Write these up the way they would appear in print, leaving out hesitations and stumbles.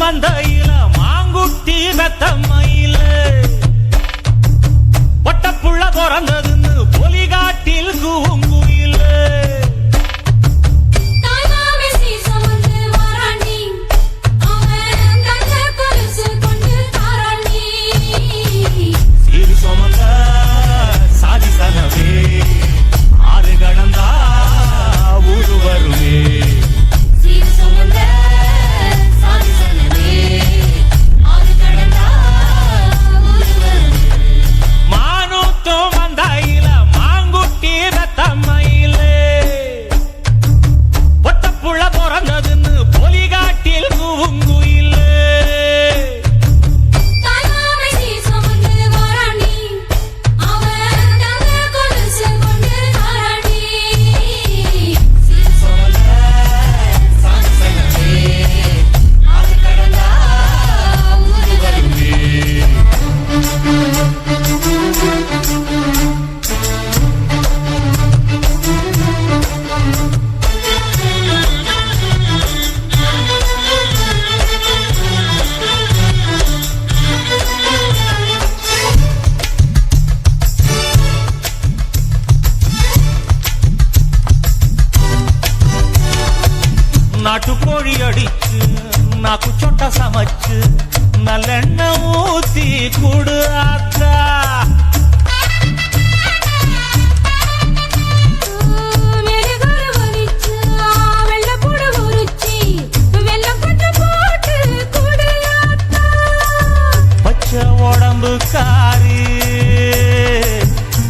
மந்தையில மாங்குட்டி மெத்தம்மையில பொட்டப்புள்ள பிறந்ததுன்னு பொலிகாட்டில் கூங்குயில சீரு சுமந்த சாதி சனவே ஆறு கடந்தா ஊரு வருவே நாட்டுக்கோழி அடிச்சு நாக்கு சொட்ட சமைச்சு நல்லெண்ணெய் ஊத்தி கூடு ஆத்தா பச்சை உடம்பு காரி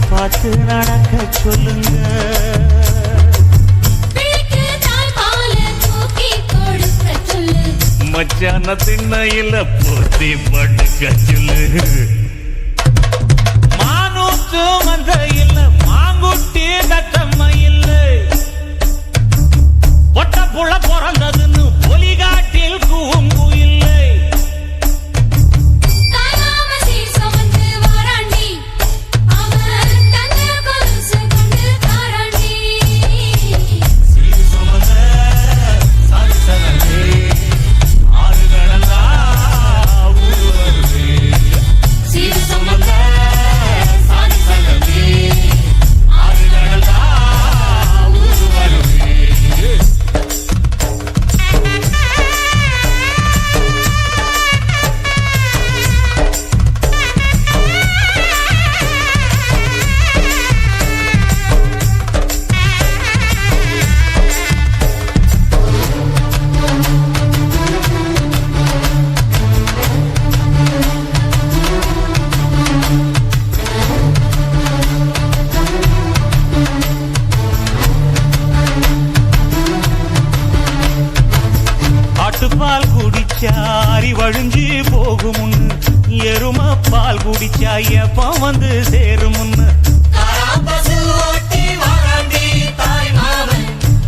பார்த்து நடக்க சொல்லுங்க மச்சான திண்ணையில போத்தி படுக்க சொல்லு மானூத்து மந்தையில மாங்குட்டி தத்தம்மையில பொட்டப்புள்ள பிறந்ததுன்னு பொலிகாட்டில் கூங்குயில்லை பால் குடிச்சா அறிவழிஞ்சி போகும் எரும பால் குடிச்சா எப்ப வந்து சேரும்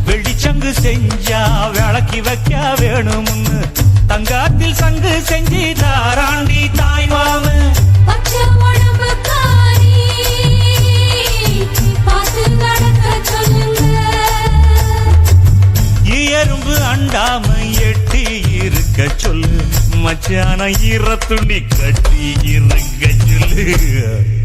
வெள்ளிச்சங்கு செஞ்சா விளக்கி வைக்க வேணும் தங்காத்தில் சங்கு செஞ்சு தாராண்டி தாய் மாமன் எறும்பு அண்டாம எட்டி இருக்க சொல்லு மச்சான ஈர துணி கட்டி இருக்க சொல்லு